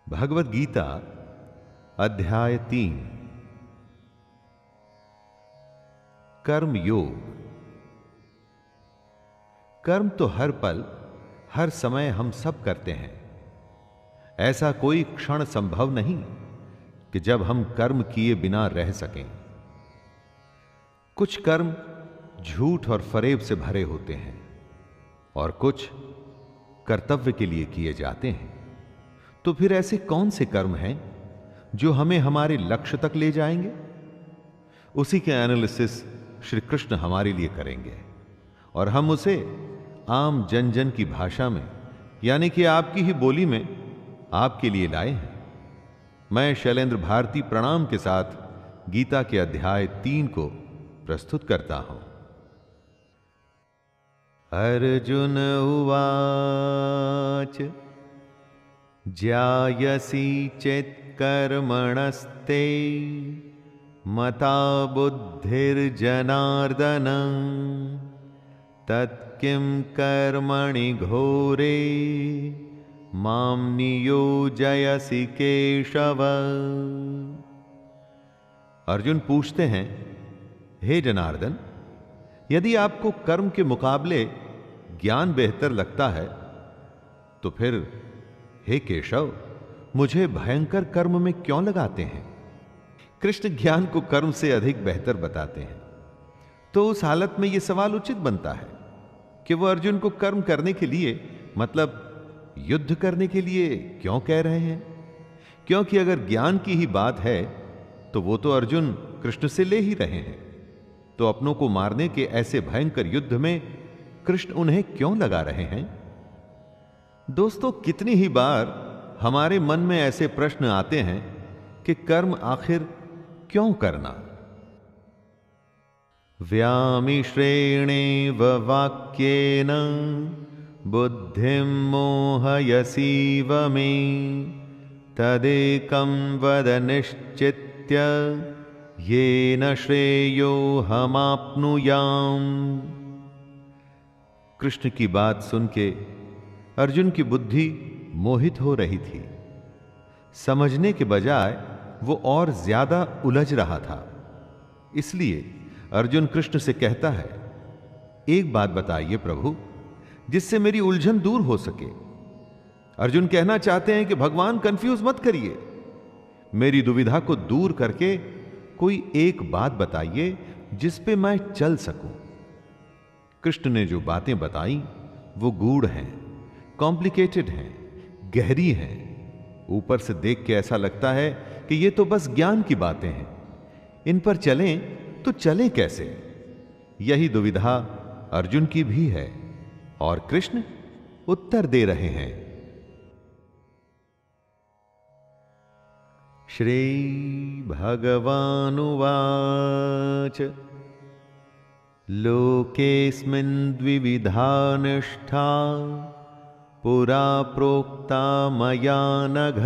भगवत गीता अध्याय 3 कर्म योग। कर्म तो हर पल हर समय हम सब करते हैं। ऐसा कोई क्षण संभव नहीं कि जब हम कर्म किए बिना रह सकें। कुछ कर्म झूठ और फरेब से भरे होते हैं और कुछ कर्तव्य के लिए किए जाते हैं। तो फिर ऐसे कौन से कर्म हैं जो हमें हमारे लक्ष्य तक ले जाएंगे? उसी के एनालिसिस श्री कृष्ण हमारे लिए करेंगे और हम उसे आम जन जन की भाषा में, यानी कि आपकी ही बोली में आपके लिए लाए हैं। मैं शैलेंद्र भारती प्रणाम के साथ गीता के अध्याय 3 को प्रस्तुत करता हूं। अर्जुन उवाच ज्यायसी चेत् कर्मणस्ते मता बुद्धिर्जनार्दन तत्किं कर्मणि घोरे मां नियोजयसि केशव। अर्जुन पूछते हैं, हे जनार्दन, यदि आपको कर्म के मुकाबले ज्ञान बेहतर लगता है तो फिर हे केशव, मुझे भयंकर कर्म में क्यों लगाते हैं? कृष्ण ज्ञान को कर्म से अधिक बेहतर बताते हैं। तो उस हालत में यह सवाल उचित बनता है कि वह अर्जुन को कर्म करने के लिए, मतलब युद्ध करने के लिए क्यों कह रहे हैं? क्योंकि अगर ज्ञान की ही बात है तो वो तो अर्जुन कृष्ण से ले ही रहे हैं। तो अपनों को मारने के ऐसे भयंकर युद्ध में कृष्ण उन्हें क्यों लगा रहे हैं? दोस्तों, कितनी ही बार हमारे मन में ऐसे प्रश्न आते हैं कि कर्म आखिर क्यों करना? व्यामिश्रेणेव वाक्येन बुद्धिं मोहयसीव मे तदेकं वद निश्चित्य येन श्रेयो हमाप्नुयाम्। कृष्ण की बात सुन के अर्जुन की बुद्धि मोहित हो रही थी। समझने के बजाय वो और ज्यादा उलझ रहा था। इसलिए अर्जुन कृष्ण से कहता है, एक बात बताइए प्रभु, जिससे मेरी उलझन दूर हो सके। अर्जुन कहना चाहते हैं कि भगवान कंफ्यूज मत करिए, मेरी दुविधा को दूर करके कोई एक बात बताइए जिस पे मैं चल सकूं। कृष्ण ने जो बातें बताई वो गूढ़ हैं, कॉम्प्लिकेटेड हैं, गहरी हैं। ऊपर से देख के ऐसा लगता है कि ये तो बस ज्ञान की बातें हैं, इन पर चलें तो चलें कैसे? यही दुविधा अर्जुन की भी है और कृष्ण उत्तर दे रहे हैं। श्री भगवानुवाच लोकेस्मिन् द्विविधा निष्ठा पुरा प्रोक्ता मया नघ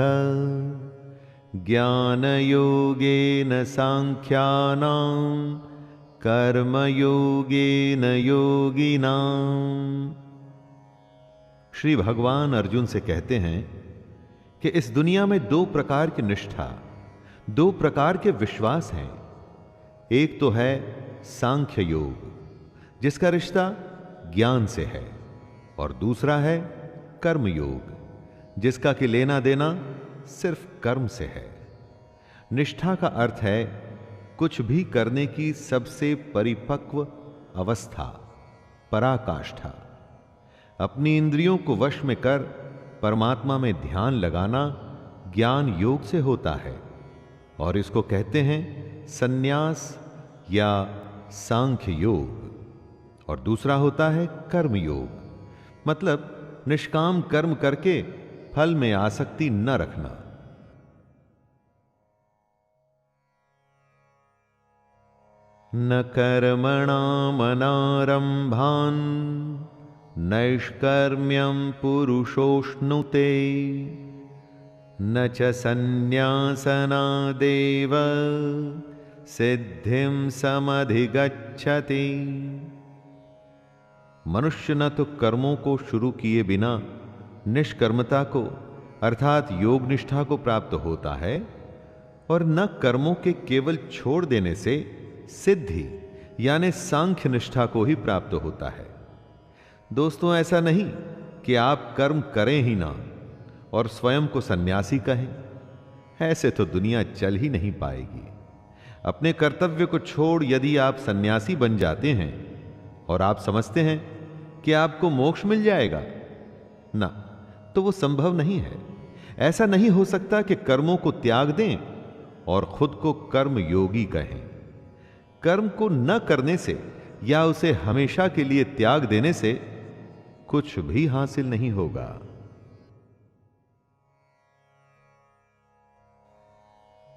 ज्ञानयोगेन सांख्यानां कर्मयोगेन योगिनाम्। श्री भगवान अर्जुन से कहते हैं कि इस दुनिया में दो प्रकार की निष्ठा, दो प्रकार के विश्वास हैं। एक तो है सांख्य योग, जिसका रिश्ता ज्ञान से है, और दूसरा है कर्म योग, जिसका कि लेना देना सिर्फ कर्म से है। निष्ठा का अर्थ है कुछ भी करने की सबसे परिपक्व अवस्था, पराकाष्ठा। अपनी इंद्रियों को वश में कर परमात्मा में ध्यान लगाना ज्ञान योग से होता है और इसको कहते हैं संन्यास या सांख्य योग। और दूसरा होता है कर्म योग, मतलब निष्काम कर्म करके फल में आसक्ति न रखना। न कर्मणामनारंभान् नैष्कर्म्यं पुरुषोष्णुते न च संन्यासनादेव सिद्धिं समधिगच्छति। मनुष्य न तो कर्मों को शुरू किए बिना निष्कर्मता को अर्थात योग निष्ठा को प्राप्त होता है और न कर्मों के केवल छोड़ देने से सिद्धि यानी सांख्य निष्ठा को ही प्राप्त होता है। दोस्तों, ऐसा नहीं कि आप कर्म करें ही ना और स्वयं को सन्यासी कहें। ऐसे तो दुनिया चल ही नहीं पाएगी। अपने कर्तव्य को छोड़ यदि आप सन्यासी बन जाते हैं और आप समझते हैं कि आपको मोक्ष मिल जाएगा, ना, तो वो संभव नहीं है। ऐसा नहीं हो सकता कि कर्मों को त्याग दें और खुद को कर्म योगी कहें। कर्म को न करने से या उसे हमेशा के लिए त्याग देने से कुछ भी हासिल नहीं होगा।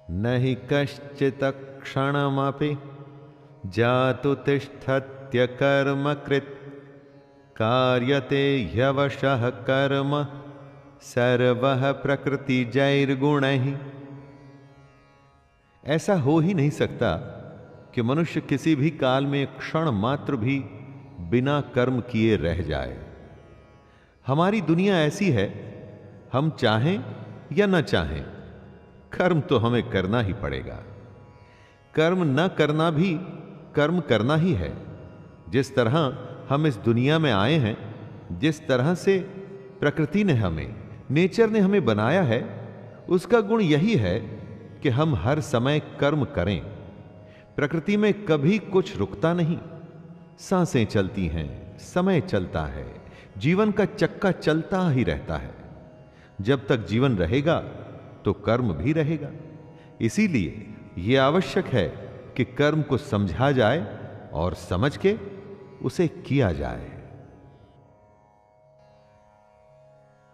नहि कश्चित् क्षणमपि जातु तिष्ठत्य कर्म कृत् कार्यते ह्यवशः कर्म सर्वः प्रकृतिजैर्गुणैः। ऐसा हो ही नहीं सकता कि मनुष्य किसी भी काल में क्षण मात्र भी बिना कर्म किए रह जाए। हमारी दुनिया ऐसी है, हम चाहें या न चाहें कर्म तो हमें करना ही पड़ेगा। कर्म न करना भी कर्म करना ही है। जिस तरह हम इस दुनिया में आए हैं, जिस तरह से प्रकृति ने हमें, नेचर ने हमें बनाया है, उसका गुण यही है कि हम हर समय कर्म करें। प्रकृति में कभी कुछ रुकता नहीं। सांसें चलती हैं, समय चलता है, जीवन का चक्का चलता ही रहता है। जब तक जीवन रहेगा तो कर्म भी रहेगा। इसीलिए यह आवश्यक है कि कर्म को समझा जाए और समझ के उसे किया जाए।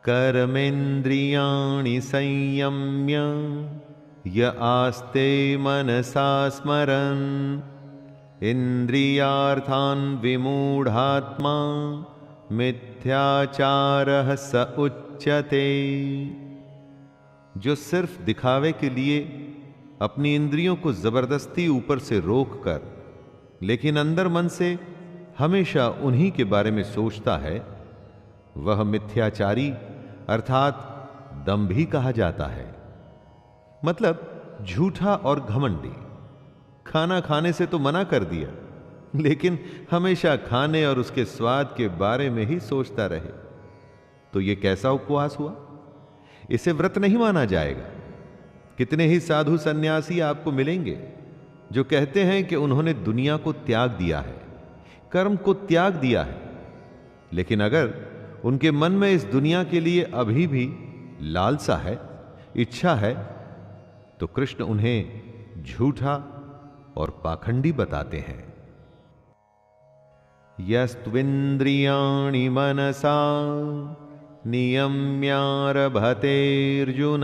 कर्मेन्द्रियाणि संयम्य य आस्ते मनसा स्मरन् इंद्रियार्थान् विमूढ़ात्मा मिथ्याचारः स उच्यते। जो सिर्फ दिखावे के लिए अपनी इंद्रियों को जबरदस्ती ऊपर से रोककर लेकिन अंदर मन से हमेशा उन्हीं के बारे में सोचता है, वह मिथ्याचारी अर्थात दंभी कहा जाता है। मतलब झूठा और घमंडी। खाना खाने से तो मना कर दिया, लेकिन हमेशा खाने और उसके स्वाद के बारे में ही सोचता रहे, तो यह कैसा उपवास हुआ? इसे व्रत नहीं माना जाएगा। कितने ही साधु सन्यासी आपको मिलेंगे जो कहते हैं कि उन्होंने दुनिया को त्याग दिया है, कर्म को त्याग दिया है, लेकिन अगर उनके मन में इस दुनिया के लिए अभी भी लालसा है, इच्छा है, तो कृष्ण उन्हें झूठा और पाखंडी बताते हैं। यस्त्विन्द्रियाणि मनसा नियम्यारभतेऽर्जुन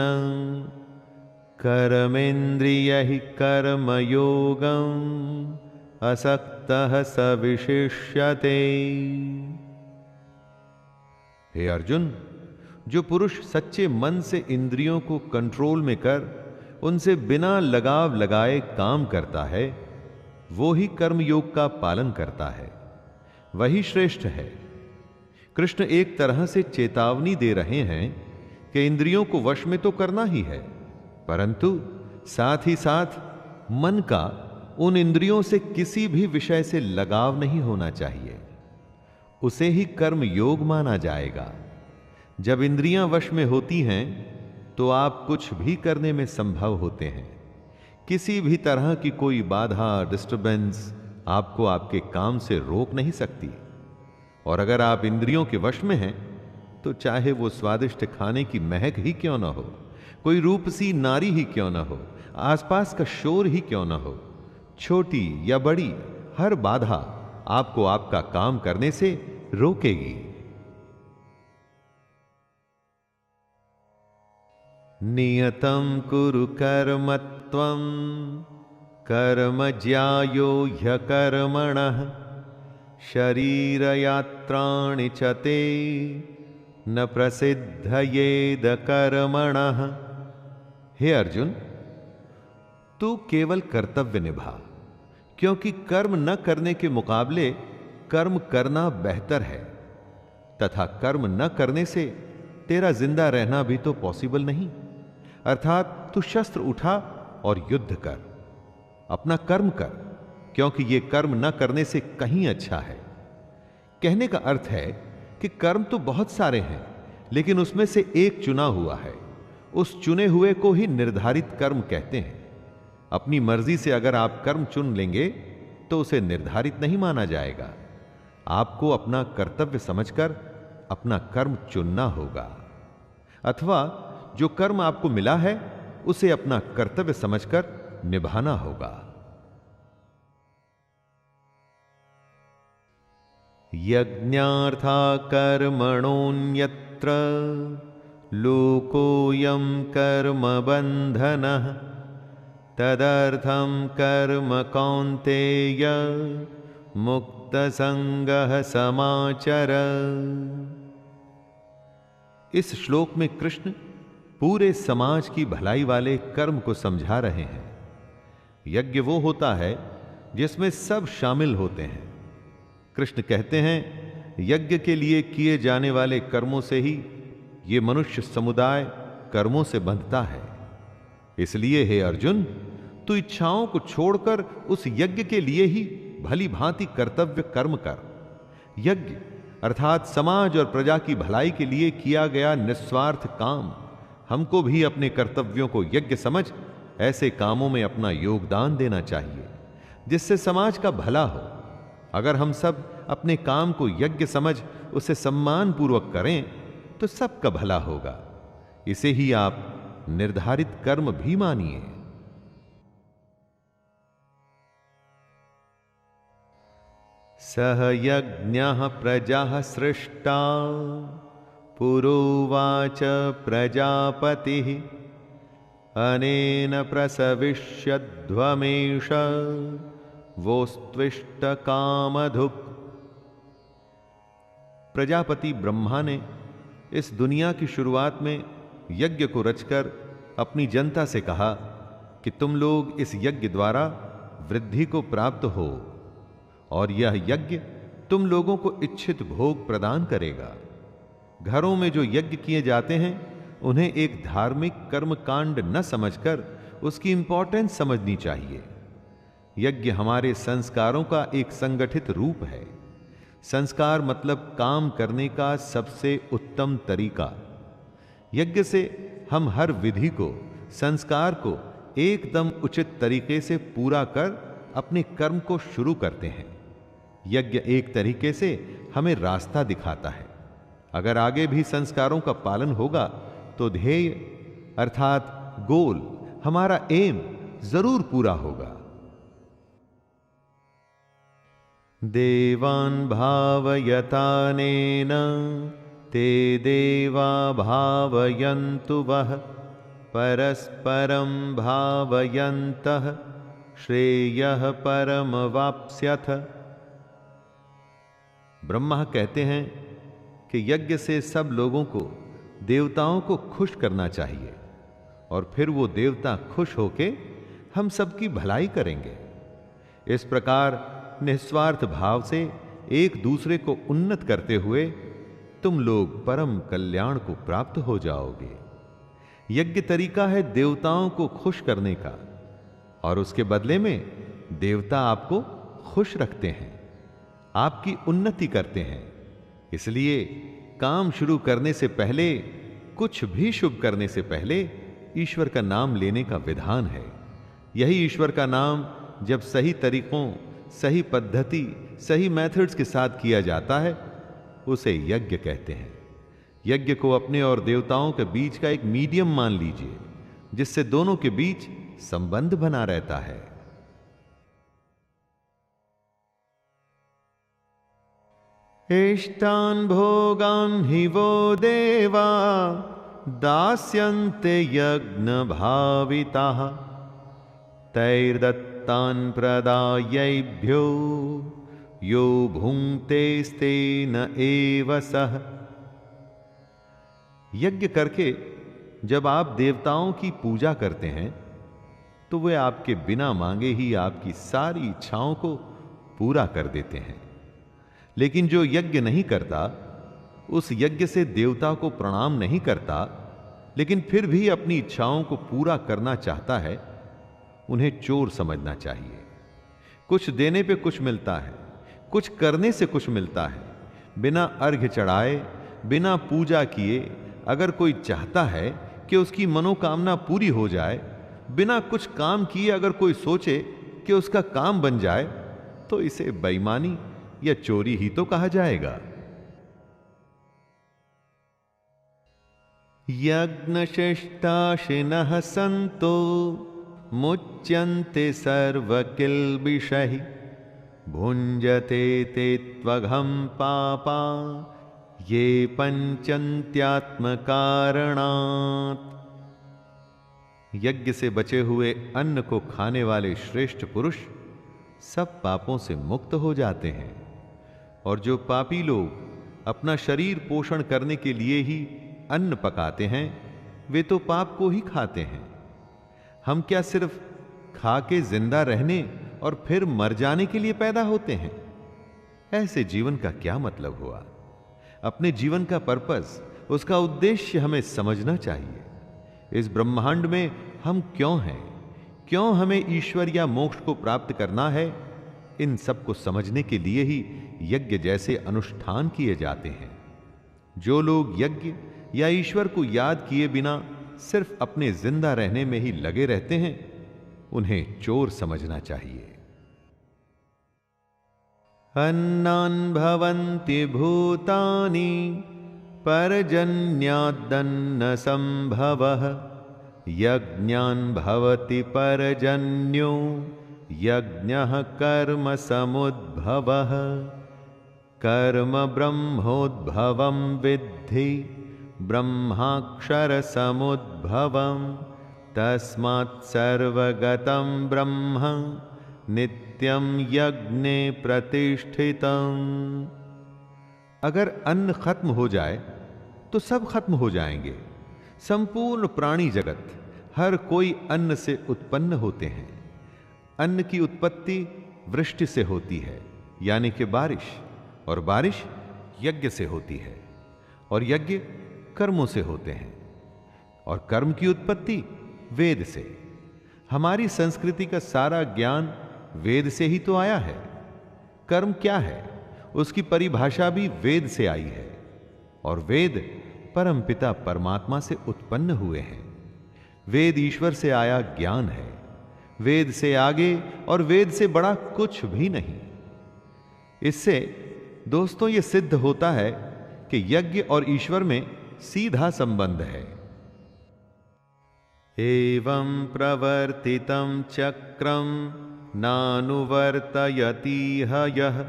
कर्मेन्द्रियैः कर्मयोगम् असक्तः स विशिष्यते। हे अर्जुन, जो पुरुष सच्चे मन से इंद्रियों को कंट्रोल में कर उनसे बिना लगाव लगाए काम करता है, वो ही कर्मयोग का पालन करता है, वही श्रेष्ठ है। कृष्ण एक तरह से चेतावनी दे रहे हैं कि इंद्रियों को वश में तो करना ही है, परंतु साथ ही साथ मन का उन इंद्रियों से किसी भी विषय से लगाव नहीं होना चाहिए। उसे ही कर्म योग माना जाएगा। जब इंद्रियां वश में होती हैं तो आप कुछ भी करने में संभव होते हैं। किसी भी तरह की कोई बाधा, डिस्टरबेंस आपको आपके काम से रोक नहीं सकती। और अगर आप इंद्रियों के वश में हैं तो चाहे वो स्वादिष्ट खाने की महक ही क्यों ना हो, कोई रूपसी नारी ही क्यों ना हो, आसपास का शोर ही क्यों ना हो, छोटी या बड़ी हर बाधा आपको आपका काम करने से रोकेगी। नियतं कुरु कर्म त्वं कर्म ज्यायो ह्यकर्मणः शरीरयात्राणि च ते न प्रसिद्धयेद कर्मणः। हे अर्जुन, तू केवल कर्तव्य निभा, क्योंकि कर्म न करने के मुकाबले कर्म करना बेहतर है, तथा कर्म न करने से तेरा जिंदा रहना भी तो पॉसिबल नहीं। अर्थात तू शस्त्र उठा और युद्ध कर, अपना कर्म कर, क्योंकि यह कर्म न करने से कहीं अच्छा है। कहने का अर्थ है कि कर्म तो बहुत सारे हैं, लेकिन उसमें से एक चुना हुआ है। उस चुने हुए को ही निर्धारित कर्म कहते हैं। अपनी मर्जी से अगर आप कर्म चुन लेंगे तो उसे निर्धारित नहीं माना जाएगा। आपको अपना कर्तव्य समझकर अपना कर्म चुनना होगा, अथवा जो कर्म आपको मिला है उसे अपना कर्तव्य समझकर निभाना होगा। यज्ञार्था कर्मणोऽन्यत्र लोकोऽयं कर्म बन्धनः तदर्थं कर्म कौन्तेय मुक्त संगः समाचर। इस श्लोक में कृष्ण पूरे समाज की भलाई वाले कर्म को समझा रहे हैं। यज्ञ वो होता है जिसमें सब शामिल होते हैं। कृष्ण कहते हैं, यज्ञ के लिए किए जाने वाले कर्मों से ही ये मनुष्य समुदाय कर्मों से बंधता है। इसलिए हे अर्जुन, तू इच्छाओं को छोड़कर उस यज्ञ के लिए ही भली भांति कर्तव्य कर्म कर। यज्ञ अर्थात समाज और प्रजा की भलाई के लिए किया गया निस्वार्थ काम। हमको भी अपने कर्तव्यों को यज्ञ समझ ऐसे कामों में अपना योगदान देना चाहिए जिससे समाज का भला हो। अगर हम सब अपने काम को यज्ञ समझ उसे सम्मान पूर्वक करें तो सबका भला होगा। इसे ही आप निर्धारित कर्म भी मानिए। सह यज्ञः प्रजा सृष्टा पुरोवाच प्रजापतिः अनेन प्रसविष्यध्वमेष वोस्त्विष्ट कामधुक्। प्रजापति ब्रह्मा ने इस दुनिया की शुरुआत में यज्ञ को रचकर अपनी जनता से कहा कि तुम लोग इस यज्ञ द्वारा वृद्धि को प्राप्त हो और यह यज्ञ तुम लोगों को इच्छित भोग प्रदान करेगा। घरों में जो यज्ञ किए जाते हैं उन्हें एक धार्मिक कर्म कांड न समझकर उसकी इंपॉर्टेंस समझनी चाहिए। यज्ञ हमारे संस्कारों का एक संगठित रूप है। संस्कार मतलब काम करने का सबसे उत्तम तरीका। यज्ञ से हम हर विधि को, संस्कार को एकदम उचित तरीके से पूरा कर अपने कर्म को शुरू करते हैं। यज्ञ एक तरीके से हमें रास्ता दिखाता है। अगर आगे भी संस्कारों का पालन होगा तो ध्येय अर्थात गोल, हमारा एम जरूर पूरा होगा। देवान् भावयतानेन ते देवा भावयन्तु वः परस्परं भावयन्तः श्रेयः परमवाप्स्यथ। ब्रह्मा कहते हैं कि यज्ञ से सब लोगों को, देवताओं को खुश करना चाहिए और फिर वो देवता खुश होके हम सबकी भलाई करेंगे। इस प्रकार निस्वार्थ भाव से एक दूसरे को उन्नत करते हुए तुम लोग परम कल्याण को प्राप्त हो जाओगे। यज्ञ तरीका है देवताओं को खुश करने का और उसके बदले में देवता आपको खुश रखते हैं, आपकी उन्नति करते हैं। इसलिए काम शुरू करने से पहले, कुछ भी शुभ करने से पहले ईश्वर का नाम लेने का विधान है। यही ईश्वर का नाम जब सही तरीकों, सही पद्धति, सही मेथड्स के साथ किया जाता है उसे यज्ञ कहते हैं। यज्ञ को अपने और देवताओं के बीच का एक मीडियम मान लीजिए जिससे दोनों के बीच संबंध बना रहता है। इष्टान् भोगान् हि वो देवा दास्यन्ते यज्ञ भाविताः तैर्दत्तान् प्रदायैभ्यो यो भुङ्क्तेस्तेन एव सः। यज्ञ करके जब आप देवताओं की पूजा करते हैं तो वे आपके बिना मांगे ही आपकी सारी इच्छाओं को पूरा कर देते हैं। लेकिन जो यज्ञ नहीं करता उस यज्ञ से देवता को प्रणाम नहीं करता, लेकिन फिर भी अपनी इच्छाओं को पूरा करना चाहता है, उन्हें चोर समझना चाहिए। कुछ देने पे कुछ मिलता है, कुछ करने से कुछ मिलता है। बिना अर्घ्य चढ़ाए, बिना पूजा किए अगर कोई चाहता है कि उसकी मनोकामना पूरी हो जाए, बिना कुछ काम किए अगर कोई सोचे कि उसका काम बन जाए, तो इसे बेईमानी या चोरी ही तो कहा जाएगा। यज्ञशिष्टाशिनः सन्तो मुच्यन्ते सर्वकिल्बिषैः भुञ्जते ते त्वघं पापा ये पंचन्त्यात्मकारणात्। यज्ञ से बचे हुए अन्न को खाने वाले श्रेष्ठ पुरुष सब पापों से मुक्त हो जाते हैं, और जो पापी लोग अपना शरीर पोषण करने के लिए ही अन्न पकाते हैं, वे तो पाप को ही खाते हैं। हम क्या सिर्फ खा के जिंदा रहने और फिर मर जाने के लिए पैदा होते हैं? ऐसे जीवन का क्या मतलब हुआ? अपने जीवन का पर्पस, उसका उद्देश्य हमें समझना चाहिए। इस ब्रह्मांड में हम क्यों हैं, क्यों हमें ईश्वर या मोक्ष को प्राप्त करना है, इन सब को समझने के लिए ही यज्ञ जैसे अनुष्ठान किए जाते हैं। जो लोग यज्ञ या ईश्वर को याद किए बिना सिर्फ अपने जिंदा रहने में ही लगे रहते हैं, उन्हें चोर समझना चाहिए। अन्नान् भवन्ति भूतानि पर्जन्यादन्न संभवः यज्ञान् भवति पर्जन्यो यज्ञः कर्म समुद्भवः कर्म ब्रह्मोद्भवं विद्धि ब्रह्माक्षर समुद्भवं तस्मात् सर्वगतं ब्रह्म नित्यं यज्ञे प्रतिष्ठितम्। अगर अन्न खत्म हो जाए तो सब खत्म हो जाएंगे। संपूर्ण प्राणी जगत, हर कोई अन्न से उत्पन्न होते हैं। अन्न की उत्पत्ति वृष्टि से होती है, यानी कि बारिश, और बारिश यज्ञ से होती है, और यज्ञ कर्मों से होते हैं, और कर्म की उत्पत्ति वेद से। हमारी संस्कृति का सारा ज्ञान वेद से ही तो आया है। कर्म क्या है, उसकी परिभाषा भी वेद से आई है, और वेद परमपिता परमात्मा से उत्पन्न हुए हैं। वेद ईश्वर से आया ज्ञान है। वेद से आगे और वेद से बड़ा कुछ भी नहीं। इससे दोस्तों ये सिद्ध होता है कि यज्ञ और ईश्वर में सीधा संबंध है। एवं प्रवर्तितं चक्रम नानुवर्तयतीह यः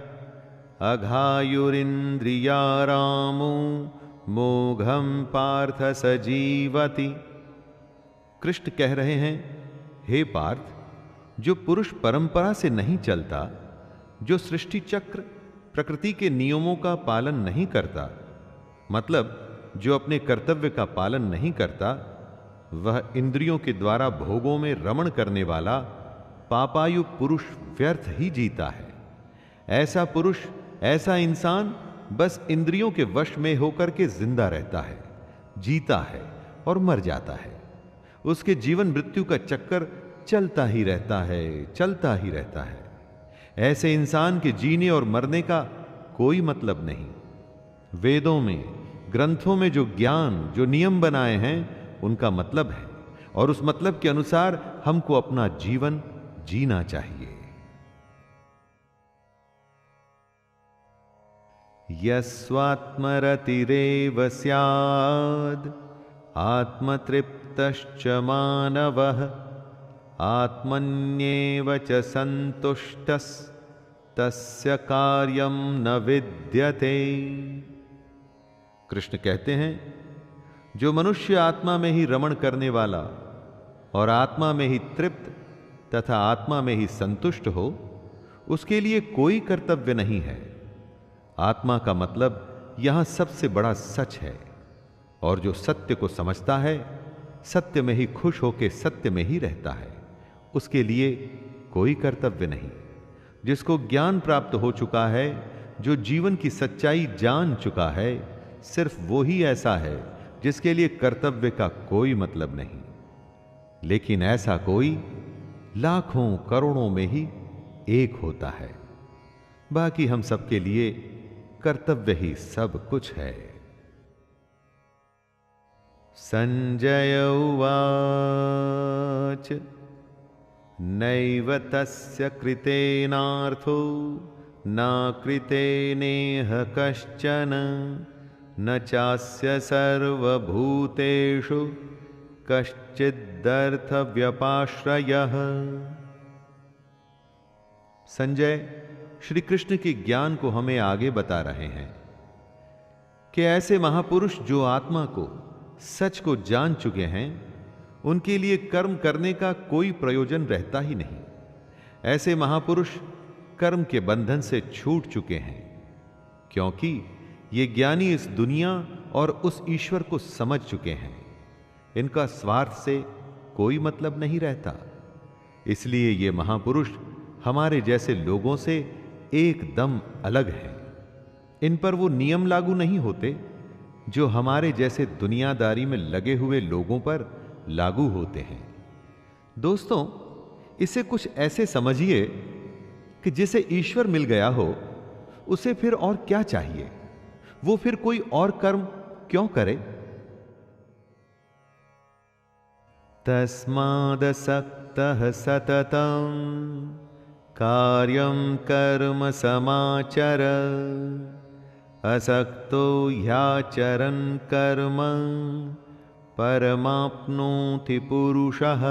अघायुरिन्द्रियारामो मोघम पार्थ सजीवति। कृष्ण कह रहे हैं, हे पार्थ, जो पुरुष परंपरा से नहीं चलता, जो सृष्टि चक्र प्रकृति के नियमों का पालन नहीं करता, मतलब जो अपने कर्तव्य का पालन नहीं करता, वह इंद्रियों के द्वारा भोगों में रमण करने वाला पापायु पुरुष व्यर्थ ही जीता है। ऐसा पुरुष, ऐसा इंसान बस इंद्रियों के वश में होकर के जिंदा रहता है, जीता है और मर जाता है। उसके जीवन मृत्यु का चक्कर चलता ही रहता है, चलता ही रहता है। ऐसे इंसान के जीने और मरने का कोई मतलब नहीं। वेदों में, ग्रंथों में जो ज्ञान, जो नियम बनाए हैं, उनका मतलब है, और उस मतलब के अनुसार हमको अपना जीवन जीना चाहिए। यस्वात्मरतिरेव स्याद् आत्मतृप्तश्च मानवः आत्मन्येव च सन्तुष्टस्तस्य कार्यं न विद्यते। कृष्ण कहते हैं, जो मनुष्य आत्मा में ही रमण करने वाला और आत्मा में ही तृप्त तथा आत्मा में ही संतुष्ट हो, उसके लिए कोई कर्तव्य नहीं है। आत्मा का मतलब यहां सबसे बड़ा सच है, और जो सत्य को समझता है, सत्य में ही खुश होकर सत्य में ही रहता है, उसके लिए कोई कर्तव्य नहीं। जिसको ज्ञान प्राप्त हो चुका है, जो जीवन की सच्चाई जान चुका है, सिर्फ वो ही ऐसा है जिसके लिए कर्तव्य का कोई मतलब नहीं। लेकिन ऐसा कोई लाखों करोड़ों में ही एक होता है। बाकी हम सबके लिए कर्तव्य ही सब कुछ है। संजय उवाच नैव तस्य कृतेनार्थो न कृतेनेह कश्चन न चास्य सर्वभूतेषु कश्चिदर्थ व्यपाश्रयः। संजय श्री कृष्ण के ज्ञान को हमें आगे बता रहे हैं कि ऐसे महापुरुष जो आत्मा को, सच को जान चुके हैं, उनके लिए कर्म करने का कोई प्रयोजन रहता ही नहीं। ऐसे महापुरुष कर्म के बंधन से छूट चुके हैं, क्योंकि ये ज्ञानी इस दुनिया और उस ईश्वर को समझ चुके हैं। इनका स्वार्थ से कोई मतलब नहीं रहता। इसलिए ये महापुरुष हमारे जैसे लोगों से एकदम अलग हैं। इन पर वो नियम लागू नहीं होते जो हमारे जैसे दुनियादारी में लगे हुए लोगों पर लागू होते हैं। दोस्तों, इसे कुछ ऐसे समझिए कि जिसे ईश्वर मिल गया हो, उसे फिर और क्या चाहिए? वो फिर कोई और कर्म क्यों करे? तस्मादसक्तः सततं कार्यं कर्म समाचर असक्तो ह्याचरन् कर्म परमाप्नोति पुरुषः।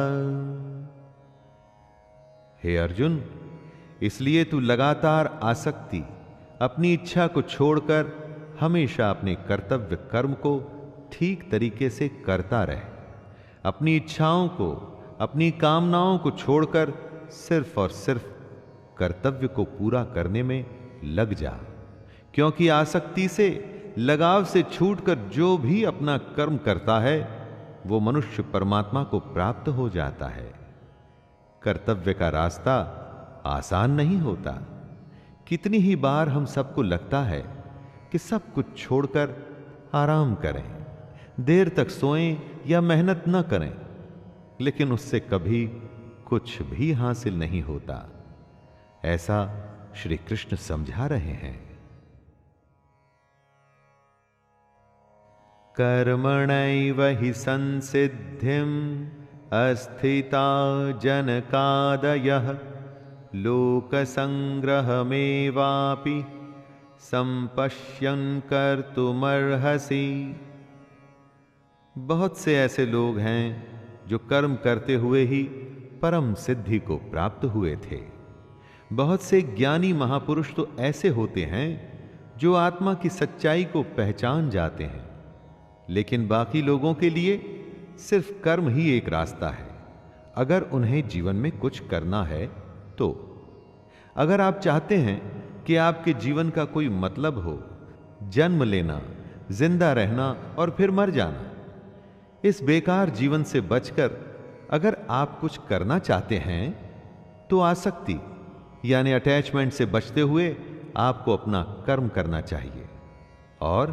हे अर्जुन, इसलिए तू लगातार आसक्ति, अपनी इच्छा को छोड़कर हमेशा अपने कर्तव्य कर्म को ठीक तरीके से करता रहे। अपनी इच्छाओं को, अपनी कामनाओं को छोड़कर सिर्फ और सिर्फ कर्तव्य को पूरा करने में लग जा, क्योंकि आसक्ति से, लगाव से छूटकर जो भी अपना कर्म करता है वो मनुष्य परमात्मा को प्राप्त हो जाता है। कर्तव्य का रास्ता आसान नहीं होता। कितनी ही बार हम सबको लगता है कि सब कुछ छोड़कर आराम करें, देर तक सोएं या मेहनत न करें, लेकिन उससे कभी कुछ भी हासिल नहीं होता। ऐसा श्री कृष्ण समझा रहे हैं। कर्मणैव हि संसिद्धिम् अस्थिता जनकादयः लोकसंग्रहमेवापि संपश्यन् कर्तुमर्हसि। बहुत से ऐसे लोग हैं जो कर्म करते हुए ही परम सिद्धि को प्राप्त हुए थे। बहुत से ज्ञानी महापुरुष तो ऐसे होते हैं जो आत्मा की सच्चाई को पहचान जाते हैं, लेकिन बाकी लोगों के लिए सिर्फ कर्म ही एक रास्ता है अगर उन्हें जीवन में कुछ करना है तो। अगर आप चाहते हैं कि आपके जीवन का कोई मतलब हो, जन्म लेना, जिंदा रहना और फिर मर जाना, इस बेकार जीवन से बचकर अगर आप कुछ करना चाहते हैं तो आसक्ति यानी अटैचमेंट से बचते हुए आपको अपना कर्म करना चाहिए और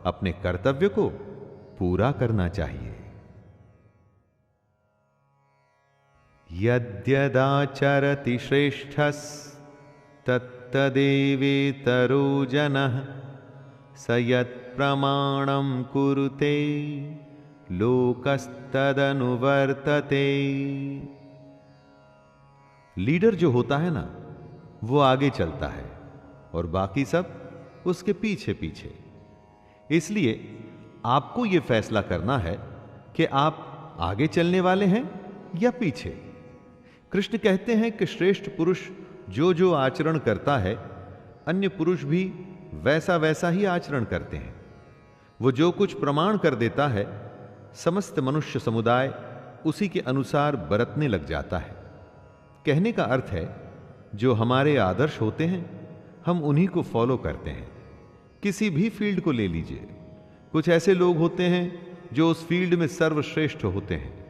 अपने कर्तव्य को पूरा करना चाहिए। यद्यदाचरति श्रेष्ठस्तत्तदेवेतरो जनः स यत्प्रमाणं कुरुते लोकस्तदनुवर्तते। लीडर जो होता है ना, वो आगे चलता है और बाकी सब उसके पीछे पीछे। इसलिए आपको यह फैसला करना है कि आप आगे चलने वाले हैं या पीछे। कृष्ण कहते हैं कि श्रेष्ठ पुरुष जो जो आचरण करता है, अन्य पुरुष भी वैसा वैसा ही आचरण करते हैं। वो जो कुछ प्रमाण कर देता है, समस्त मनुष्य समुदाय उसी के अनुसार बरतने लग जाता है। कहने का अर्थ है, जो हमारे आदर्श होते हैं हम उन्हीं को फॉलो करते हैं। किसी भी फील्ड को ले लीजिए, कुछ ऐसे लोग होते हैं जो उस फील्ड में सर्वश्रेष्ठ होते हैं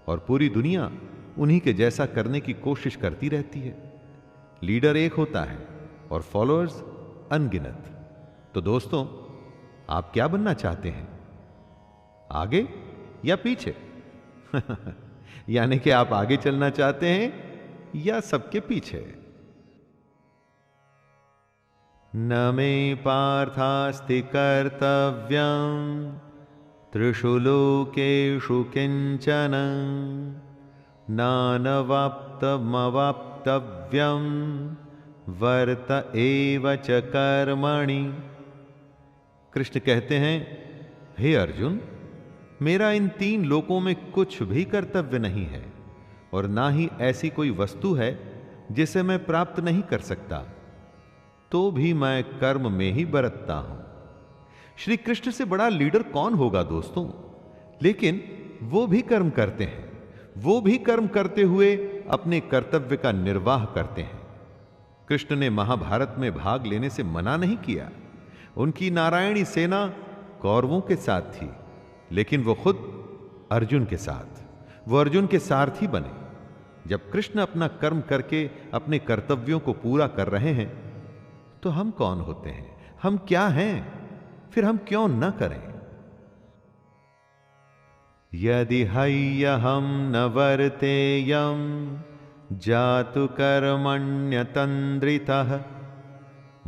और पूरी दुनिया उन्हीं के जैसा करने की कोशिश करती रहती है। लीडर एक होता है और फॉलोअर्स अनगिनत। तो दोस्तों, आप क्या बनना चाहते हैं, आगे या पीछे? यानी कि आप आगे चलना चाहते हैं या सबके पीछे? न मे पार्थास्ति कर्तव्यं त्रिषु लोकेषु किंचन नानवाप्तमवाप्तव्यं वर्त एव च कर्मणि। कृष्ण कहते हैं, हे अर्जुन, मेरा इन 3 लोकों में कुछ भी कर्तव्य नहीं है और ना ही ऐसी कोई वस्तु है जिसे मैं प्राप्त नहीं कर सकता, तो भी मैं कर्म में ही बरतता हूं। श्री कृष्ण से बड़ा लीडर कौन होगा दोस्तों? लेकिन वो भी कर्म करते हैं, वो भी कर्म करते हुए अपने कर्तव्य का निर्वाह करते हैं। कृष्ण ने महाभारत में भाग लेने से मना नहीं किया। उनकी नारायणी सेना कौरवों के साथ थी, लेकिन वो खुद अर्जुन के साथ, वो अर्जुन के सारथी बने। जब कृष्ण अपना कर्म करके अपने कर्तव्यों को पूरा कर रहे हैं, तो हम कौन होते हैं, हम क्या हैं, फिर हम क्यों न करें? यदि हय्यहं न वर्तेयं जातु कर्मण्यतन्द्रितः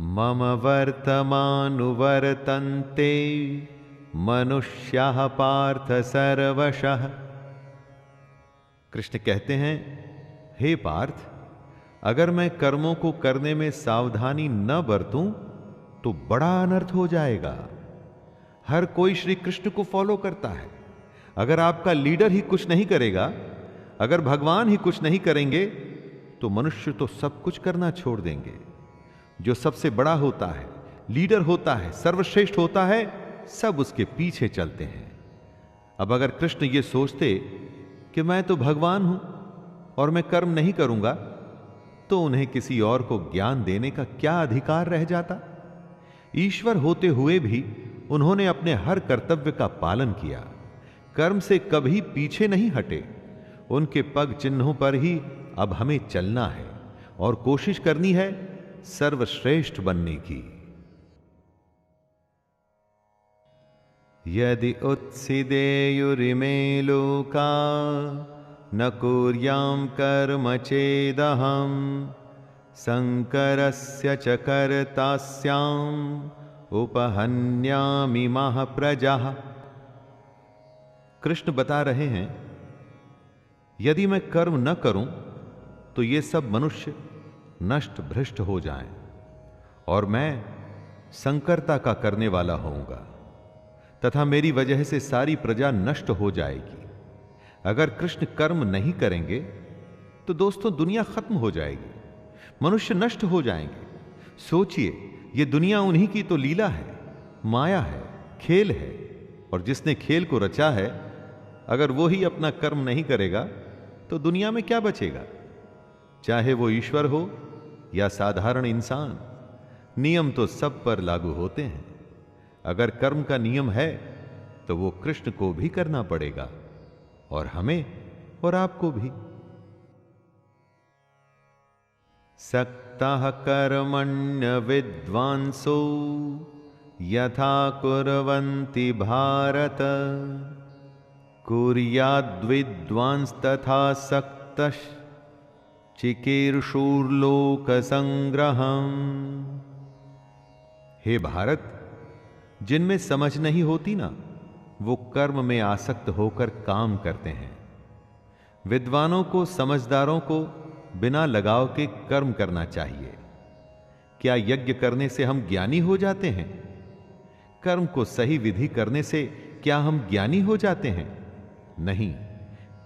मम वर्तमानुवर्तन्ते मनुष्याः पार्थ सर्वशः। कृष्ण कहते हैं, हे पार्थ, अगर मैं कर्मों को करने में सावधानी न बरतूं तो बड़ा अनर्थ हो जाएगा। हर कोई श्री कृष्ण को फॉलो करता है। अगर आपका लीडर ही कुछ नहीं करेगा, अगर भगवान ही कुछ नहीं करेंगे, तो मनुष्य तो सब कुछ करना छोड़ देंगे। जो सबसे बड़ा होता है, लीडर होता है, सर्वश्रेष्ठ होता है, सब उसके पीछे चलते हैं। अब अगर कृष्ण ये सोचते कि मैं तो भगवान हूं और मैं कर्म नहीं करूंगा, तो उन्हें किसी और को ज्ञान देने का क्या अधिकार रह जाता? ईश्वर होते हुए भी उन्होंने अपने हर कर्तव्य का पालन किया, कर्म से कभी पीछे नहीं हटे। उनके पग चिन्हों पर ही अब हमें चलना है और कोशिश करनी है सर्वश्रेष्ठ बनने की। यदि उत्सिदेयुरिमे लोका न कुर्यां कर्म चेदहं शंकरस्य च कर्तास्याम् उपहन्यामि महाप्रजाः। कृष्ण बता रहे हैं, यदि मैं कर्म न करूं तो ये सब मनुष्य नष्ट भ्रष्ट हो जाएं और मैं संकरता का करने वाला होऊंगा तथा मेरी वजह से सारी प्रजा नष्ट हो जाएगी। अगर कृष्ण कर्म नहीं करेंगे तो दोस्तों दुनिया खत्म हो जाएगी, मनुष्य नष्ट हो जाएंगे। सोचिए, ये दुनिया उन्हीं की तो लीला है, माया है, खेल है, और जिसने खेल को रचा है, अगर वो ही अपना कर्म नहीं करेगा तो दुनिया में क्या बचेगा? चाहे वो ईश्वर हो या साधारण इंसान, नियम तो सब पर लागू होते हैं। अगर कर्म का नियम है तो वो कृष्ण को भी करना पड़ेगा और हमें और आपको भी। सक्तः कर्मण्य विद्वांसो यथा कुर्वन्ति भारत कुर्याद्विद्वांस तथा सक्तः चिकीर्षुर्लोक संग्रहम्। हे भारत, जिनमें समझ नहीं होती ना, वो कर्म में आसक्त होकर काम करते हैं। विद्वानों को, समझदारों को बिना लगाव के कर्म करना चाहिए। क्या यज्ञ करने से हम ज्ञानी हो जाते हैं? कर्म को सही विधि करने से क्या हम ज्ञानी हो जाते हैं? नहीं,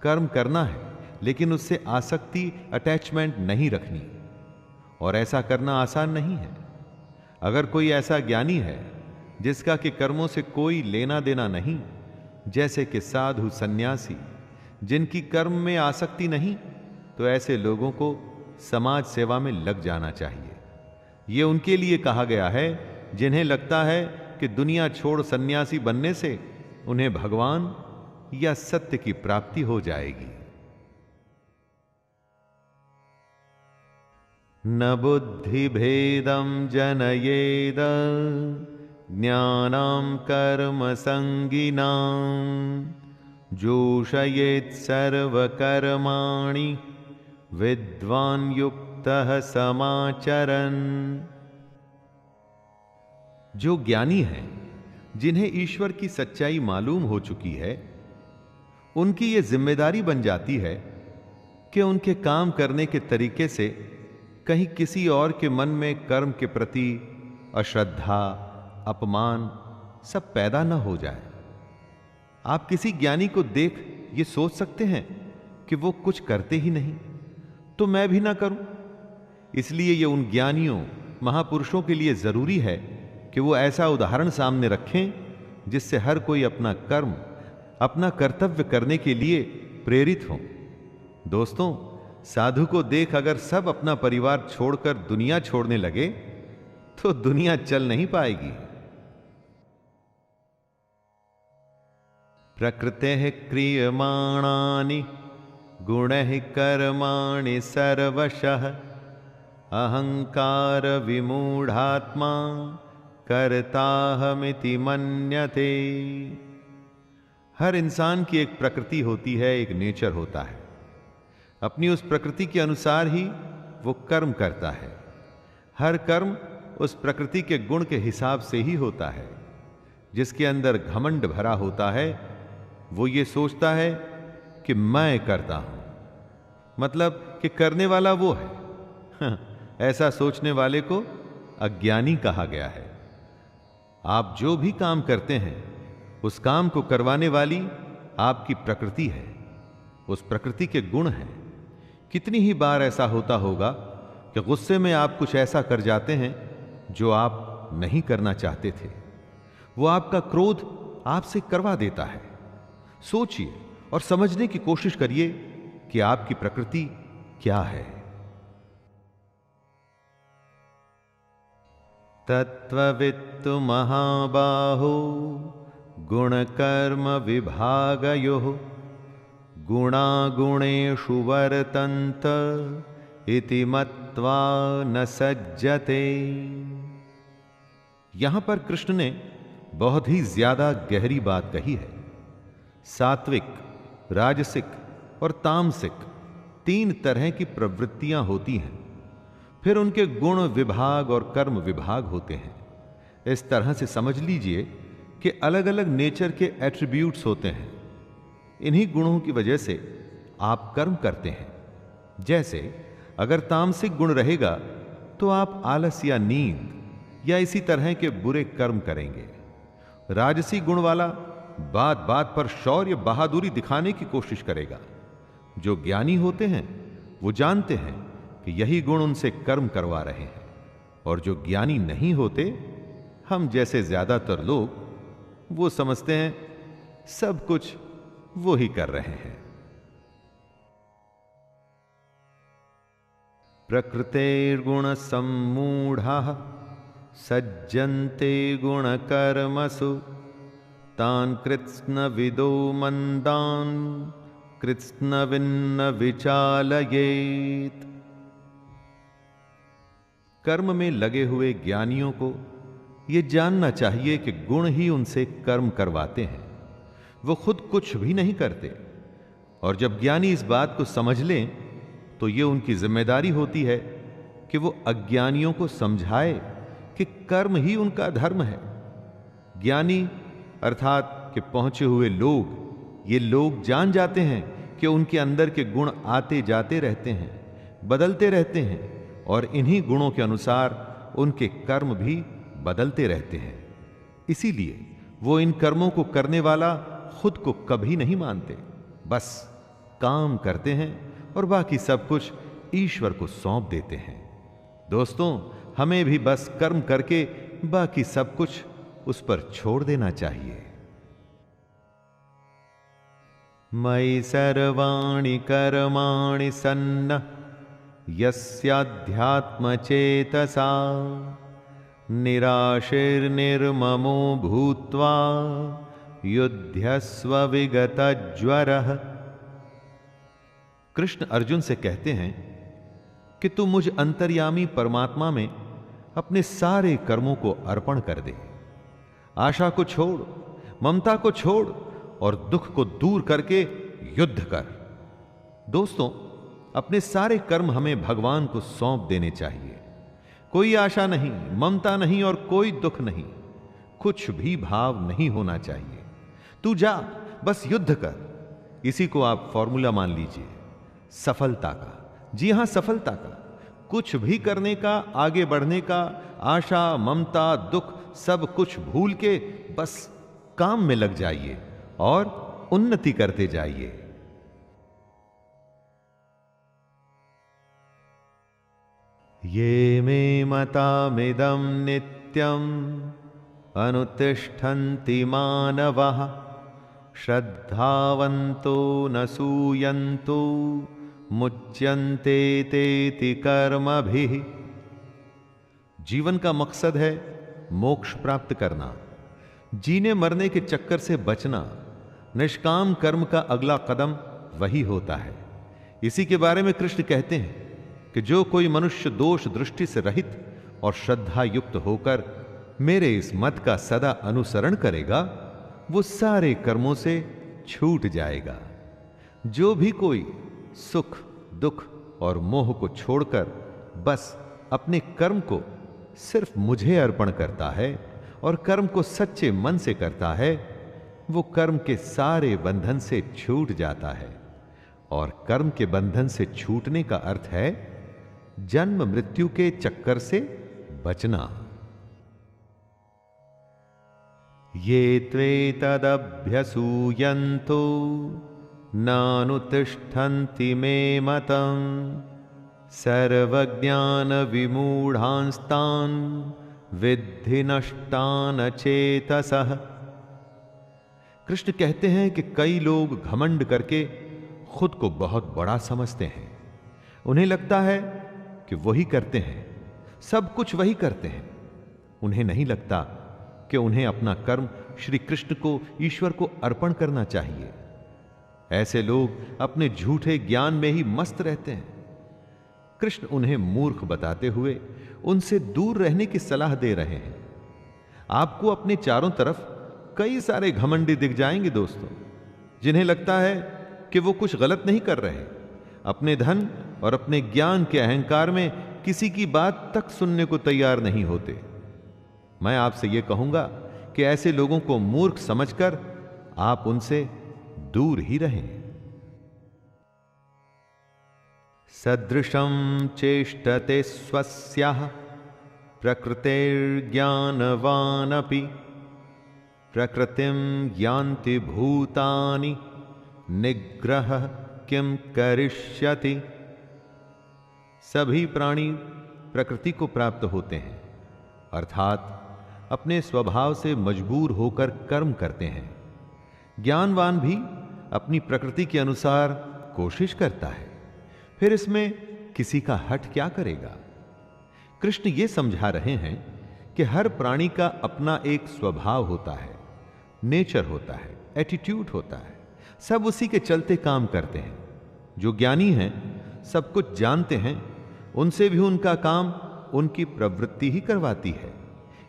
कर्म करना है लेकिन उससे आसक्ति, अटैचमेंट नहीं रखनी, और ऐसा करना आसान नहीं है। अगर कोई ऐसा ज्ञानी है जिसका कि कर्मों से कोई लेना देना नहीं, जैसे कि साधु, सन्यासी, जिनकी कर्म में आसक्ति नहीं, तो ऐसे लोगों को समाज सेवा में लग जाना चाहिए। यह उनके लिए कहा गया है जिन्हें लगता है कि दुनिया छोड़ सन्यासी बनने से उन्हें भगवान या सत्य की प्राप्ति हो जाएगी। न बुद्धि भेदम जनयेद ज्ञानां कर्म संगिनां जोषयेत् सर्वकर्माणि विद्वान् युक्तः समाचरन्। जो ज्ञानी हैं, जिन्हें ईश्वर की सच्चाई मालूम हो चुकी है, उनकी यह जिम्मेदारी बन जाती है कि उनके काम करने के तरीके से कहीं किसी और के मन में कर्म के प्रति अश्रद्धा, अपमान सब पैदा न हो जाए। आप किसी ज्ञानी को देख ये सोच सकते हैं कि वो कुछ करते ही नहीं, तो मैं भी ना करूं। इसलिए ये उन ज्ञानियों, महापुरुषों के लिए जरूरी है कि वो ऐसा उदाहरण सामने रखें जिससे हर कोई अपना कर्म, अपना कर्तव्य करने के लिए प्रेरित हो। दोस्तों, साधु को देख अगर सब अपना परिवार छोड़कर दुनिया छोड़ने लगे तो दुनिया चल नहीं पाएगी। प्रकृतेः क्रियमाणानि गुणैः कर्माणि सर्वशः अहंकार विमूढ़ात्मा कर्ताहमिति मन्यते। हर इंसान की एक प्रकृति होती है, एक नेचर होता है। अपनी उस प्रकृति के अनुसार ही वो कर्म करता है। हर कर्म उस प्रकृति के गुण के हिसाब से ही होता है। जिसके अंदर घमंड भरा होता है वो ये सोचता है कि मैं करता हूं, मतलब कि करने वाला वो है। ऐसा सोचने वाले को अज्ञानी कहा गया है। आप जो भी काम करते हैं उस काम को करवाने वाली आपकी प्रकृति है, उस प्रकृति के गुण हैं। कितनी ही बार ऐसा होता होगा कि गुस्से में आप कुछ ऐसा कर जाते हैं जो आप नहीं करना चाहते थे। वो आपका क्रोध आपसे करवा देता है। सोचिए और समझने की कोशिश करिए कि आपकी प्रकृति क्या है। तत्त्ववित्तु महाबाहो गुणकर्म विभागयोः गुणागुणेषु वर्तन्त इति मत्वा न सज्जते। यहां पर कृष्ण ने बहुत ही ज्यादा गहरी बात कही है। सात्विक, राजसिक और तामसिक तीन तरह की प्रवृत्तियां होती हैं। फिर उनके गुण विभाग और कर्म विभाग होते हैं। इस तरह से समझ लीजिए कि अलग अलग नेचर के एट्रीब्यूट्स होते हैं। इन्हीं गुणों की वजह से आप कर्म करते हैं। जैसे अगर तामसिक गुण रहेगा तो आप आलस या नींद या इसी तरह के बुरे कर्म करेंगे। राजसी गुण वाला बात बात पर शौर्य, बहादुरी दिखाने की कोशिश करेगा। जो ज्ञानी होते हैं वो जानते हैं कि यही गुण उनसे कर्म करवा रहे हैं। और जो ज्ञानी नहीं होते, हम जैसे ज्यादातर लोग, वो समझते हैं सब कुछ वो ही कर रहे हैं। प्रकृतेर्गुण सम्मूढ़ाः सज्जन्ते गुण कर्मसु तान् कृत्स्न विदो मंदान् कृत्स्न विन्न विचालयेत्। कर्म में लगे हुए ज्ञानियों को यह जानना चाहिए कि गुण ही उनसे कर्म करवाते हैं, वो खुद कुछ भी नहीं करते। और जब ज्ञानी इस बात को समझ लें तो यह उनकी जिम्मेदारी होती है कि वो अज्ञानियों को समझाए कि कर्म ही उनका धर्म है। ज्ञानी अर्थात कि पहुंचे हुए लोग, ये लोग जान जाते हैं कि उनके अंदर के गुण आते जाते रहते हैं, बदलते रहते हैं, और इन्हीं गुणों के अनुसार उनके कर्म भी बदलते रहते हैं। इसीलिए वो इन कर्मों को करने वाला खुद को कभी नहीं मानते, बस काम करते हैं और बाकी सब कुछ ईश्वर को सौंप देते हैं। दोस्तों, हमें भी बस कर्म करके बाकी सब कुछ उस पर छोड़ देना चाहिए। मयि सर्वाणि कर्माणि सन्नः यस्याध्यात्म चेतसा निराशीर्निर्ममो भूत्वा युध्यस्व विगतज्वरः। कृष्ण अर्जुन से कहते हैं कि तू मुझ अंतर्यामी परमात्मा में अपने सारे कर्मों को अर्पण कर दे। आशा को छोड़, ममता को छोड़ और दुख को दूर करके युद्ध कर। दोस्तों, अपने सारे कर्म हमें भगवान को सौंप देने चाहिए। कोई आशा नहीं, ममता नहीं और कोई दुख नहीं, कुछ भी भाव नहीं होना चाहिए। तू जा, बस युद्ध कर। इसी को आप फॉर्मूला मान लीजिए सफलता का। जी हां, सफलता का। कुछ भी करने का, आगे बढ़ने का, आशा, ममता, दुख सब कुछ भूल के बस काम में लग जाइए और उन्नति करते जाइए। ये मे मतामिदं नित्यम् अनुतिष्ठन्ति मानवः श्रद्धावन्तो न सूयन्तो मुच्यन्ते तेति कर्मभिः। जीवन का मकसद है मोक्ष प्राप्त करना, जीने मरने के चक्कर से बचना। निष्काम कर्म का अगला कदम वही होता है। इसी के बारे में कृष्ण कहते हैं कि जो कोई मनुष्य दोष दृष्टि से रहित और श्रद्धा युक्त होकर मेरे इस मत का सदा अनुसरण करेगा, वो सारे कर्मों से छूट जाएगा। जो भी कोई सुख, दुख और मोह को छोड़कर बस अपने कर्म को सिर्फ मुझे अर्पण करता है और कर्म को सच्चे मन से करता है, वो कर्म के सारे बंधन से छूट जाता है। और कर्म के बंधन से छूटने का अर्थ है जन्म मृत्यु के चक्कर से बचना। ये त्वेतदभ्यसूयन्तो नानुतिष्ठन्ति मे मतम् सर्वज्ञान विमूढ़ांस्तान् विद्धि नष्टान चेतसः। कृष्ण कहते हैं कि कई लोग घमंड करके खुद को बहुत बड़ा समझते हैं। उन्हें लगता है कि वही करते हैं, सब कुछ वही करते हैं। उन्हें नहीं लगता कि उन्हें अपना कर्म श्री कृष्ण को, ईश्वर को अर्पण करना चाहिए। ऐसे लोग अपने झूठे ज्ञान में ही मस्त रहते हैं। कृष्ण उन्हें मूर्ख बताते हुए उनसे दूर रहने की सलाह दे रहे हैं। आपको अपने चारों तरफ कई सारे घमंडी दिख जाएंगे दोस्तों, जिन्हें लगता है कि वो कुछ गलत नहीं कर रहे। अपने धन और अपने ज्ञान के अहंकार में किसी की बात तक सुनने को तैयार नहीं होते। मैं आपसे यह कहूंगा कि ऐसे लोगों को मूर्ख समझकर आप उनसे दूर ही रहें। सदृशं चेष्टते स्वस्याः प्रकृतेर्ज्ञानवानपि प्रकृतिं यान्ति भूतानि निग्रह किं करिष्यति। सभी प्राणी प्रकृति को प्राप्त होते हैं, अर्थात अपने स्वभाव से मजबूर होकर कर्म करते हैं। ज्ञानवान भी अपनी प्रकृति के अनुसार कोशिश करता है, फिर इसमें किसी का हठ क्या करेगा। कृष्ण ये समझा रहे हैं कि हर प्राणी का अपना एक स्वभाव होता है, नेचर होता है, एटीट्यूड होता है। सब उसी के चलते काम करते हैं। जो ज्ञानी हैं, सब कुछ जानते हैं, उनसे भी उनका काम उनकी प्रवृत्ति ही करवाती है।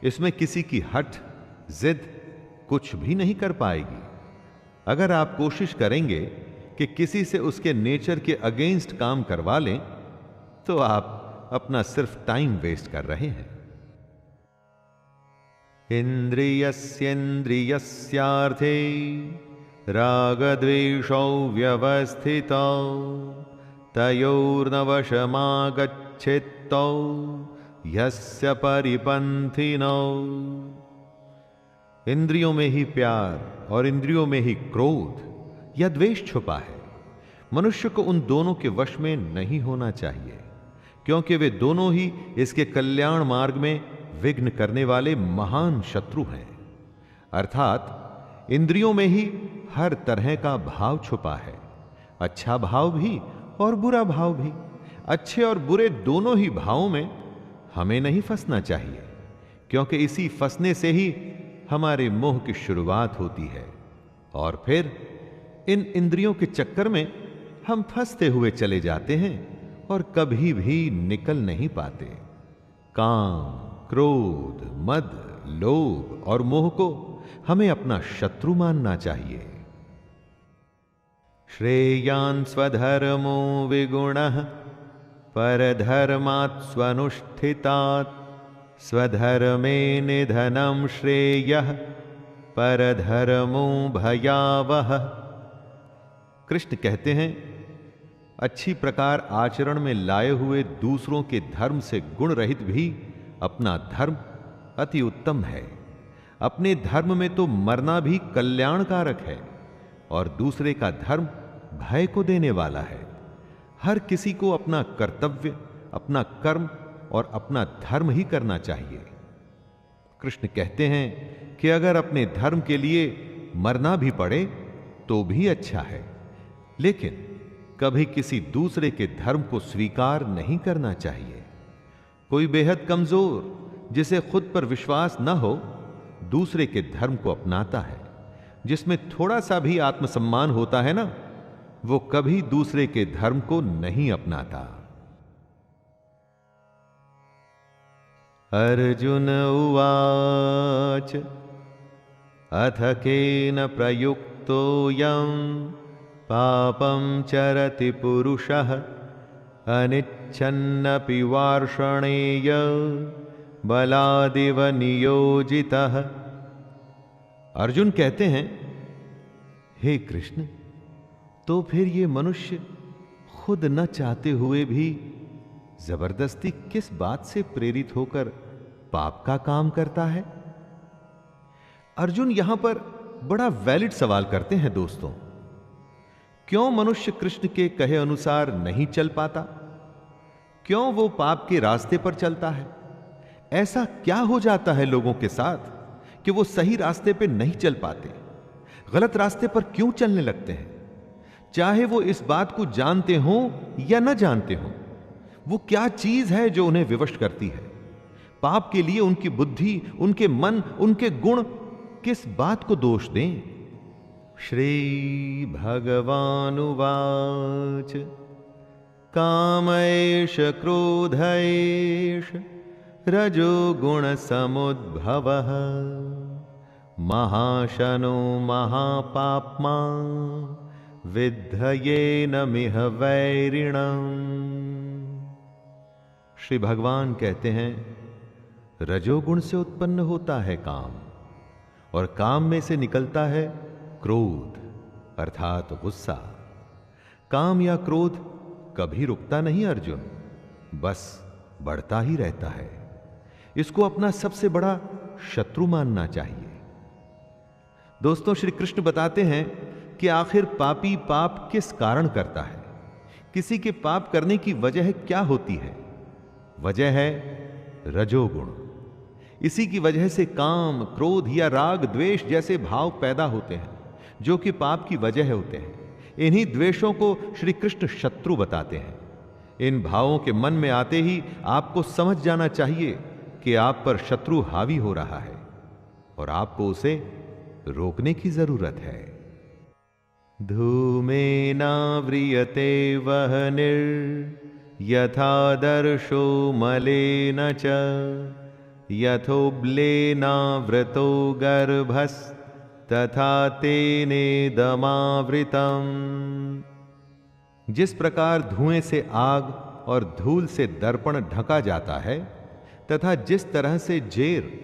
इसमें किसी की हठ, जिद कुछ भी नहीं कर पाएगी। अगर आप कोशिश करेंगे कि किसी से उसके नेचर के अगेंस्ट काम करवा लें, तो आप अपना सिर्फ टाइम वेस्ट कर रहे हैं। इंद्रियस्येन्द्रियस्यार्थे रागद्वेषौ व्यवस्थितौ तयोर्न वशमागच्छेत्तौ यस्य परिपन्थिनौ। इंद्रियों में ही प्यार और इंद्रियों में ही क्रोध या द्वेष छुपा है। मनुष्य को उन दोनों के वश में नहीं होना चाहिए, क्योंकि वे दोनों ही इसके कल्याण मार्ग में विघ्न करने वाले महान शत्रु हैं। अर्थात इंद्रियों में ही हर तरह का भाव छुपा है, अच्छा भाव भी और बुरा भाव भी। अच्छे और बुरे दोनों ही भावों में हमें नहीं फंसना चाहिए, क्योंकि इसी फंसने से ही हमारे मोह की शुरुआत होती है और फिर इन इंद्रियों के चक्कर में हम फंसते हुए चले जाते हैं और कभी भी निकल नहीं पाते। काम, क्रोध, मद, लोभ और मोह को हमें अपना शत्रु मानना चाहिए। श्रेयान् स्वधर्मो विगुणः परधर्मात् स्वनुष्ठितात् स्वधर्मे निधनं श्रेयः परधर्मो भयावह। कृष्ण कहते हैं, अच्छी प्रकार आचरण में लाए हुए दूसरों के धर्म से गुण रहित भी अपना धर्म अति उत्तम है। अपने धर्म में तो मरना भी कल्याणकारक है और दूसरे का धर्म भय को देने वाला है। हर किसी को अपना कर्तव्य, अपना कर्म और अपना धर्म ही करना चाहिए। कृष्ण कहते हैं कि अगर अपने धर्म के लिए मरना भी पड़े तो भी अच्छा है, लेकिन कभी किसी दूसरे के धर्म को स्वीकार नहीं करना चाहिए। कोई बेहद कमजोर, जिसे खुद पर विश्वास न हो, दूसरे के धर्म को अपनाता है। जिसमें थोड़ा सा भी आत्मसम्मान होता है ना, वो कभी दूसरे के धर्म को नहीं अपनाता। अर्जुन उवाच अथ केन प्रयुक्तोऽयं पापं चरति पुरुषः अनिच्छन्नपि वार्ष्णेय बलादिव नियोजितः। अर्जुन कहते हैं, हे कृष्ण, तो फिर ये मनुष्य खुद न चाहते हुए भी जबरदस्ती किस बात से प्रेरित होकर पाप का काम करता है? अर्जुन यहां पर बड़ा वैलिड सवाल करते हैं दोस्तों। क्यों मनुष्य कृष्ण के कहे अनुसार नहीं चल पाता? क्यों वो पाप के रास्ते पर चलता है? ऐसा क्या हो जाता है लोगों के साथ कि वो सही रास्ते पे नहीं चल पाते, गलत रास्ते पर क्यों चलने लगते हैं? चाहे वो इस बात को जानते हो या न जानते हो, वो क्या चीज है जो उन्हें विवश करती है? पाप के लिए उनकी बुद्धि, उनके मन, उनके गुण किस बात को दोष दें? श्री भगवानुवाच कामैष क्रोधैष रजो गुण समुद्भवः महाशनो महापाप्मा विद्धयेन मिह वैरिणम्। श्री भगवान कहते हैं, रजोगुण से उत्पन्न होता है काम, और काम में से निकलता है क्रोध अर्थात गुस्सा। काम या क्रोध कभी रुकता नहीं अर्जुन, बस बढ़ता ही रहता है। इसको अपना सबसे बड़ा शत्रु मानना चाहिए। दोस्तों, श्री कृष्ण बताते हैं कि आखिर पापी पाप किस कारण करता है, किसी के पाप करने की वजह क्या होती है? वजह है रजोगुण। इसी की वजह से काम, क्रोध या राग, द्वेष जैसे भाव पैदा होते हैं, जो कि पाप की वजह होते हैं। इन्हीं द्वेषों को श्री कृष्ण शत्रु बताते हैं। इन भावों के मन में आते ही आपको समझ जाना चाहिए कि आप पर शत्रु हावी हो रहा है और आपको उसे रोकने की जरूरत है। धूमेनाव्रियते वह्निर् यथादर्शो मलेन च यथोब्लेनावृतो गर्भस्तथा तेनेदमावृतम्। जिस प्रकार धुएं से आग और धूल से दर्पण ढका जाता है, तथा जिस तरह से जेर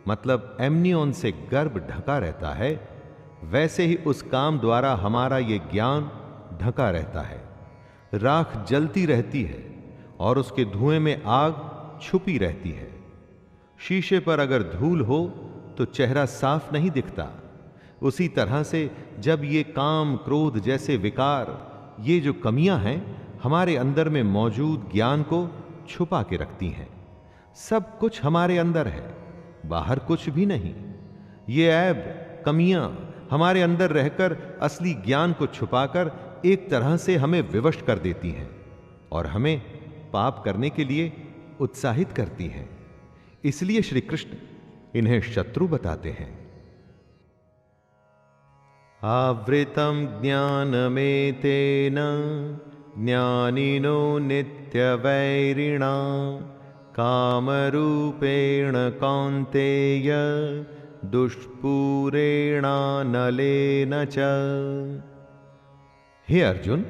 मतलब एमनियोन से गर्भ ढका रहता है, वैसे ही उस काम द्वारा हमारा ये ज्ञान ढका रहता है। राख जलती रहती है और उसके धुएं में आग छुपी रहती है। शीशे पर अगर धूल हो तो चेहरा साफ नहीं दिखता। उसी तरह से जब ये काम, क्रोध जैसे विकार, ये जो कमियां हैं, हमारे अंदर में मौजूद ज्ञान को छुपा के रखती हैं। सब कुछ हमारे अंदर है, बाहर कुछ भी नहीं। ये ऐब, कमियां हमारे अंदर रहकर असली ज्ञान को छुपाकर एक तरह से हमें विवश कर देती हैं और हमें पाप करने के लिए उत्साहित करती हैं। इसलिए श्री कृष्ण इन्हें शत्रु बताते हैं। आवृतम ज्ञानमेतेन ज्ञानिनो नित्यवैरिणा कामरूपेण कौन्तेय दुष्पूरेणानलेन च। हे अर्जुन,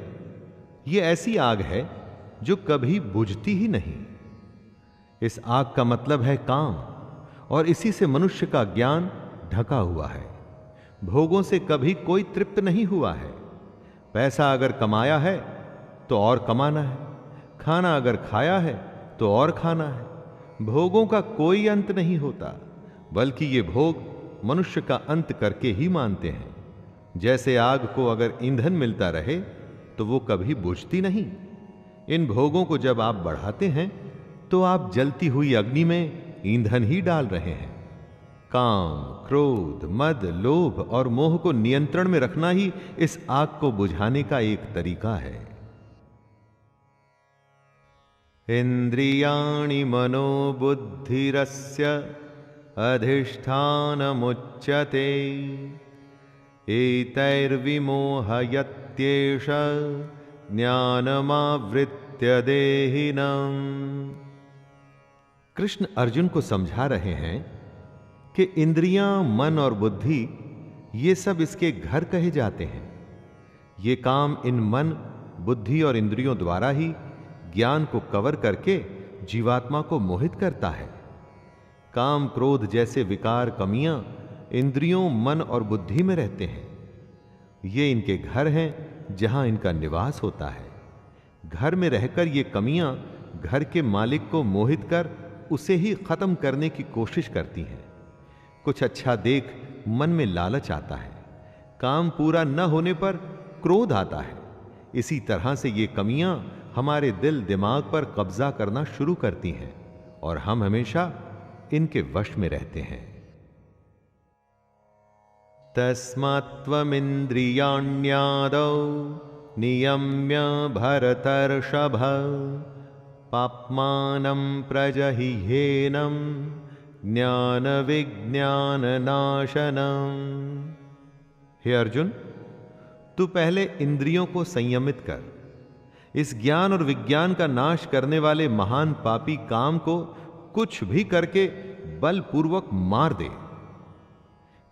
ये ऐसी आग है जो कभी बुझती ही नहीं। इस आग का मतलब है काम, और इसी से मनुष्य का ज्ञान ढका हुआ है। भोगों से कभी कोई तृप्त नहीं हुआ है। पैसा अगर कमाया है तो और कमाना है, खाना अगर खाया है तो और खाना है। भोगों का कोई अंत नहीं होता, बल्कि ये भोग मनुष्य का अंत करके ही मानते हैं। जैसे आग को अगर ईंधन मिलता रहे तो वो कभी बुझती नहीं। इन भोगों को जब आप बढ़ाते हैं तो आप जलती हुई अग्नि में ईंधन ही डाल रहे हैं। काम, क्रोध, मद, लोभ और मोह को नियंत्रण में रखना ही इस आग को बुझाने का एक तरीका है। इंद्रियाणि मनोबुद्धिरस्य अधिष्ठानमुच्यते एतैर्विमोहयत्येष ज्ञानमावृत्य देहिनम्। कृष्ण अर्जुन को समझा रहे हैं कि इंद्रियां, मन और बुद्धि ये सब इसके घर कहे जाते हैं। ये काम इन मन, बुद्धि और इंद्रियों द्वारा ही ज्ञान को कवर करके जीवात्मा को मोहित करता है। काम, क्रोध जैसे विकार, कमियां इंद्रियों, मन और बुद्धि में रहते हैं। ये इनके घर हैं जहां इनका निवास होता है। घर में रहकर ये कमियां घर के मालिक को मोहित कर उसे ही खत्म करने की कोशिश करती हैं। कुछ अच्छा देख मन में लालच आता है। काम पूरा न होने पर क्रोध आता है। इसी तरह से ये कमियां हमारे दिल दिमाग पर कब्जा करना शुरू करती हैं और हम हमेशा इनके वश में रहते हैं। तस्मात्त्वमिन्द्रियाण्यादौ नियम्य भरतर्षभ पाप्मानं प्रजहिह्येनं ज्ञान विज्ञान नाशनम्। हे अर्जुन, तू पहले इंद्रियों को संयमित कर। इस ज्ञान और विज्ञान का नाश करने वाले महान पापी काम को कुछ भी करके बलपूर्वक मार दे।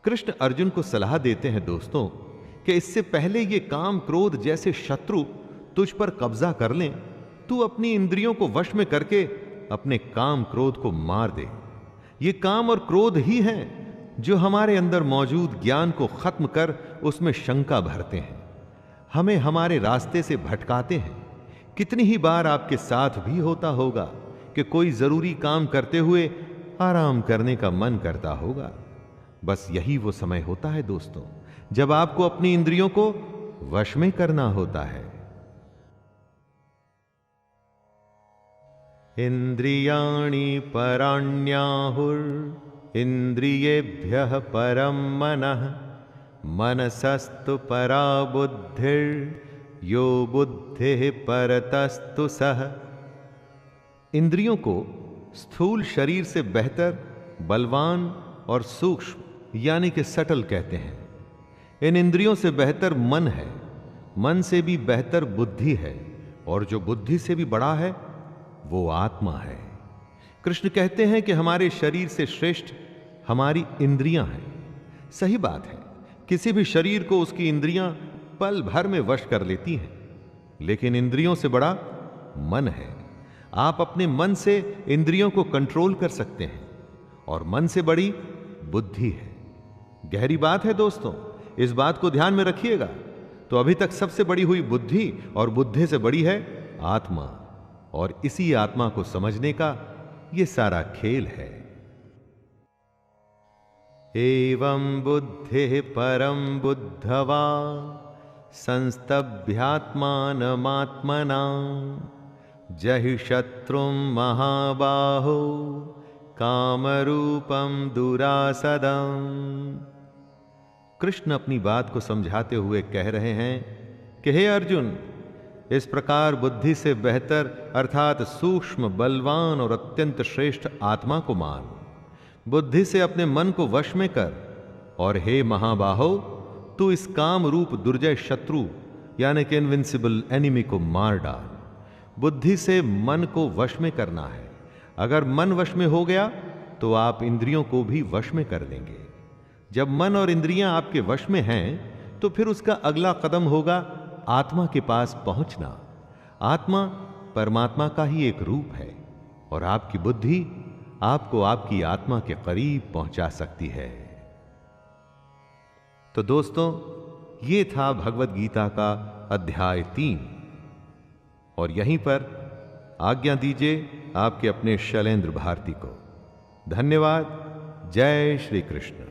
कृष्ण अर्जुन को सलाह देते हैं दोस्तों कि इससे पहले ये काम, क्रोध जैसे शत्रु तुझ पर कब्जा कर लें, तू अपनी इंद्रियों को वश में करके अपने काम, क्रोध को मार दे। ये काम और क्रोध ही हैं जो हमारे अंदर मौजूद ज्ञान को खत्म कर उसमें शंका भरते हैं, हमें हमारे रास्ते से भटकाते हैं। कितनी ही बार आपके साथ भी होता होगा कि कोई जरूरी काम करते हुए आराम करने का मन करता होगा। बस यही वो समय होता है दोस्तों जब आपको अपनी इंद्रियों को वश में करना होता है। इंद्रियाणि पराण्याहुर इंद्रियेभ्यः परं मनः मनसस्तु परा बुद्धिर् यो बुद्धिः परतस्तु सः। इंद्रियों को स्थूल शरीर से बेहतर, बलवान और सूक्ष्म यानी कि सटल कहते हैं। इन इंद्रियों से बेहतर मन है, मन से भी बेहतर बुद्धि है, और जो बुद्धि से भी बड़ा है वो आत्मा है। कृष्ण कहते हैं कि हमारे शरीर से श्रेष्ठ हमारी इंद्रियां हैं। सही बात है, किसी भी शरीर को उसकी इंद्रियां पल भर में वश कर लेती हैं, लेकिन इंद्रियों से बड़ा मन है। आप अपने मन से इंद्रियों को कंट्रोल कर सकते हैं, और मन से बड़ी बुद्धि है। गहरी बात है दोस्तों, इस बात को ध्यान में रखिएगा। तो अभी तक सबसे बड़ी हुई बुद्धि, और बुद्धि से बड़ी है आत्मा, और इसी आत्मा को समझने का यह सारा खेल है। एवं बुद्धिः परं बुद्धवा संस्तभ्यात्मानमात्मना जहि शत्रुं महाबाहो कामरूपं दुरासदम्। कृष्ण अपनी बात को समझाते हुए कह रहे हैं कि हे अर्जुन, इस प्रकार बुद्धि से बेहतर अर्थात सूक्ष्म, बलवान और अत्यंत श्रेष्ठ आत्मा को मान। बुद्धि से अपने मन को वश में कर, और हे महाबाहो, तू इस काम रूप दुर्जय शत्रु यानी कि इनविंसिबल एनिमी को मार डाल। बुद्धि से मन को वश में करना है, अगर मन वश में हो गया तो आप इंद्रियों को भी वश में कर लेंगे। जब मन और इंद्रियां आपके वश में हैं तो फिर उसका अगला कदम होगा आत्मा के पास पहुंचना। आत्मा परमात्मा का ही एक रूप है और आपकी बुद्धि आपको आपकी आत्मा के करीब पहुंचा सकती है। तो दोस्तों, ये था भगवत गीता का अध्याय 3 और यहीं पर आज्ञा दीजिए आपके अपने शैलेंद्र भारती को। धन्यवाद। जय श्री कृष्ण।